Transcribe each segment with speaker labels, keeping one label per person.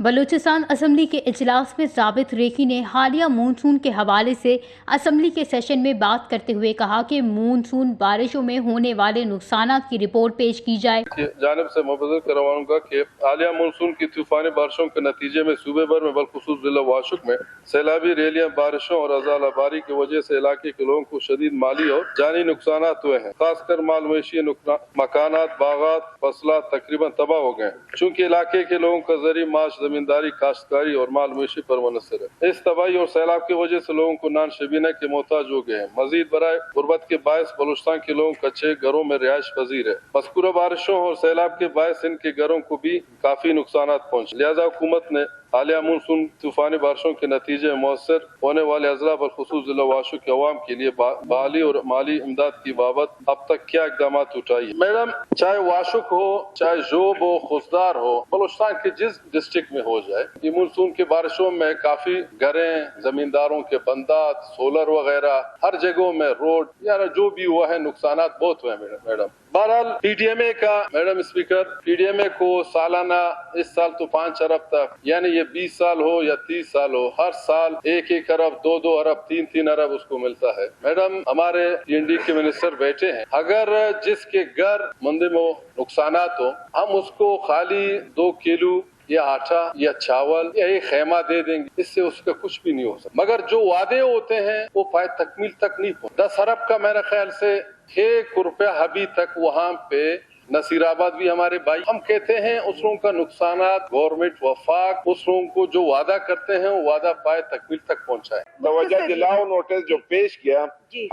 Speaker 1: Balochistan assembly के इजलास में ज़ाबित रेखी ने हालिया मानसून के हवाले से असम्बली के सेशन में बात करते हुए कहा कि मानसून बारिशों में होने वाले नुकसानात की रिपोर्ट पेश की जाए।
Speaker 2: जानिब से मुबज़्ज़र करवाऊंगा कि हालिया मानसून की तूफानी बारिशों के नतीजे में सूबे भर में बलखुसूस जिला वाशुक में सैलाबी रेलियां बारिशों और अज़ाला बारी की वजह से इलाके के लोगों को शदीद माली और जानी नुकसानात हुए हैं। खासकर माल मवेशी मकानात बागात फसलात तकरीबन तबाह हो गए। चूँकि इलाके के लोगों का ज़रिए माश जमींदारी काश्तकारी और माल मवेशी पर मुनहसर है। इस तबाही और सैलाब की वजह से लोगों को नान शबीना के मोहताज हो गए हैं। मजीद बराए गुर्बत के बायस बलूचिस्तान के लोग कच्चे घरों में रिहाइश पजीर है। मज़कूरा बारिशों और सैलाब के बायस इनके घरों को भी काफी नुकसानात पहुंचे। लिहाजा हुकूमत ने हालिया मानसून तूफानी बारिशों के नतीजे में मुअस्सर होने वाले अजला बलखुसूस जिला वाशुक के अवाम के लिए बहाली और माली इमदाद की बाबत अब तक क्या इकदाम उठाई है? मैडम, चाहे वाशुक हो, चाहे जोब हो, खुशदार हो, बलूचिस्तान के जिस डिस्ट्रिक्ट में हो जाए, ये मानसून की बारिशों में काफी घरें, जमींदारों के बंदात, सोलर वगैरह हर जगहों में रोड या जो भी हुआ है नुकसानात बहुत हुए मैडम। बहरहाल पीडीएमए का मैडम स्पीकर, पीडीएमए को सालाना इस साल तो 5 अरब तक, यानी ये 20 साल हो या 30 साल हो, हर साल 1-1 अरब, 2-2 अरब, 3-3 अरब उसको मिलता है। मैडम, हमारे टीएनडी के मिनिस्टर बैठे हैं, अगर जिसके घर मंदिर में नुकसानात हो, हम उसको खाली 2 किलो या आटा या चावल या एक खेमा दे देंगे, इससे उसका कुछ भी नहीं हो सकता। मगर जो वादे होते हैं वो पाए तकमील तक नहीं पहुंचते। 10 अरब का मेरे ख्याल से 1 रुपया अभी तक वहाँ पे नसीराबाद भी हमारे भाई, हम कहते हैं उस लोगों का नुकसानात गवर्नमेंट वफाक उस लोगों को जो वादा करते हैं वो वादा पाए तकमील तक पहुँचाए।
Speaker 3: तवज्जो दिलाओ नोटिस जो पेश किया,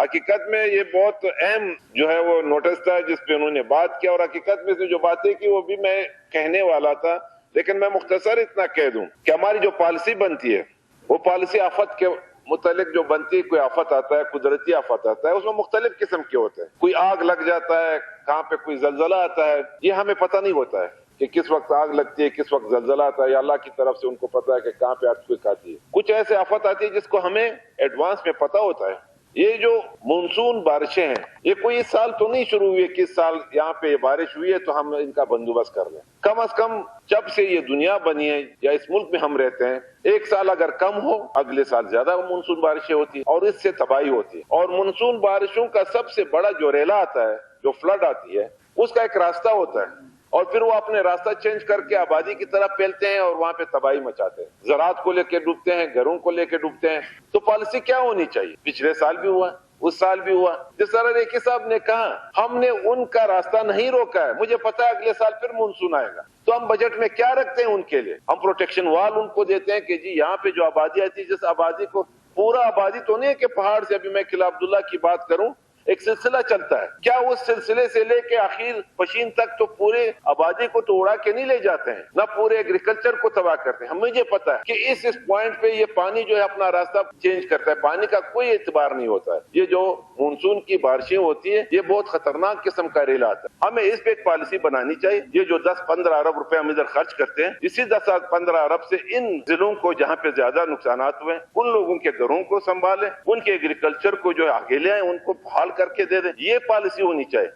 Speaker 3: हकीकत में ये बहुत अहम जो है वो नोटिस था जिसपे उन्होंने बात किया, और हकीकत में जो बातें की वो भी मैं कहने वाला था, लेकिन मैं मुख्तसर इतना कह दूं कि हमारी जो पॉलिसी बनती है वो पॉलिसी आफत के मुतालिक जो बनती है, कोई आफत आता है, कुदरती आफत आता है, उसमें मुख्तलिफ किस्म के होते हैं। कोई आग लग जाता है, कहाँ पे कोई जलजला आता है, ये हमें पता नहीं होता है कि किस वक्त आग लगती है, किस वक्त जलजला आता है, या अल्लाह की तरफ से उनको पता है कि कहाँ पे अर्थक्वेक आती है। कुछ ऐसे आफत आती है जिसको हमें एडवांस में पता होता है। ये जो मानसून बारिशें हैं, ये कोई इस साल तो नहीं शुरू हुई है कि इस साल यहाँ पे बारिश हुई है तो हम इनका बंदोबस्त कर लें। कम अज कम जब से ये दुनिया बनी है या इस मुल्क में हम रहते हैं, एक साल अगर कम हो, अगले साल ज्यादा मानसून बारिशें होती है और इससे तबाही होती है। और मानसून बारिशों का सबसे बड़ा जो रेला आता है, जो फ्लड आती है, उसका एक रास्ता होता है और फिर वो अपने रास्ता चेंज करके आबादी की तरफ फैलते हैं और वहां पे तबाही मचाते हैं। ज़राअत को लेके डूबते हैं, घरों को लेके डूबते हैं। तो पॉलिसी क्या होनी चाहिए? पिछले साल भी हुआ, उस साल भी हुआ। जिस तरह रेखी साहब ने कहा, हमने उनका रास्ता नहीं रोका है। मुझे पता है अगले साल फिर मानसून आएगा, तो हम बजट में क्या रखते हैं उनके लिए? हम प्रोटेक्शन वाल उनको देते हैं कि जी यहाँ पे जो आबादी आती है, जिस आबादी को पूरा आबादी तो नहीं है कि पहाड़ से, अभी मैं किला अब्दुल्ला की बात करूं, एक सिलसिला चलता है, क्या उस सिलसिले से लेके आखिर पशीन तक तो पूरे आबादी को तो उड़ा के नहीं ले जाते हैं, ना पूरे एग्रीकल्चर को तबाह करते हैं। मुझे पता है कि इस पॉइंट पे ये पानी जो है अपना रास्ता चेंज करता है, पानी का कोई एतबार नहीं होता है। ये जो मानसून की बारिशें होती है, ये बहुत खतरनाक किस्म का रेला आता है। हमें इस पे एक पॉलिसी बनानी चाहिए। ये जो 10-15 अरब रुपए हम इधर खर्च करते हैं, इसी 10-15 अरब से इन जिलों को जहाँ पे ज्यादा नुकसानात हुए, उन लोगों के घरों को संभाले, उनके एग्रीकल्चर को जो आगे ले आए, उनको बहाल करके दे दे। ये पॉलिसी होनी चाहिए।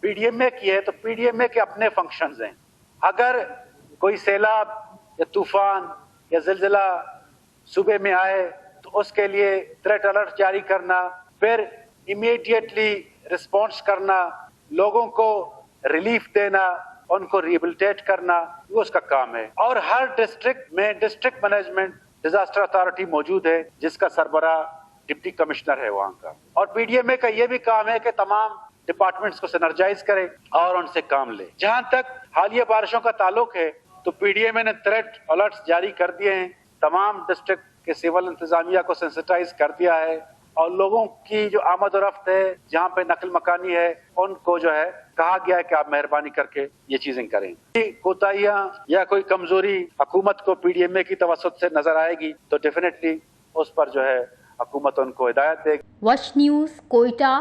Speaker 4: पीडीएमए की है तो पीडीएमए के अपने फंक्शंस हैं। अगर कोई सैलाब या तूफान या जिलजिला सूबे में आए तो उसके लिए थ्रेट अलर्ट जारी करना, फिर इमीडिएटली रिस्पॉन्स करना, लोगों को रिलीफ देना, उनको रिहेबिलिटेट करना, वो उसका काम है। और हर डिस्ट्रिक्ट में डिस्ट्रिक्ट मैनेजमेंट डिजास्टर अथॉरिटी मौजूद है जिसका सरबराह डिप्टी कमिश्नर है वहां का। और पीडीएमए का ये भी काम है कि तमाम डिपार्टमेंट्स को सिनर्जाइज करे और उनसे काम ले। जहां तक हालिया बारिशों का ताल्लुक है तो पीडीएमए ने थ्रेट अलर्ट्स जारी कर दिए हैं, तमाम डिस्ट्रिक्ट के सिविल इंतजामिया को सेंसिटाइज कर दिया है, और लोगों की जो आमद और रफ्त है, जहाँ पे नकल मकानी है, उनको जो है कहा गया है कि आप मेहरबानी करके ये चीजें करें। कोताहियां या कोई कमजोरी हुकूमत को पीडीएमए की तवस्सुत से नजर आएगी तो डेफिनेटली उस पर जो है हुकूमत उनको हिदायत देगी।
Speaker 1: वश न्यूज़, कोयटा।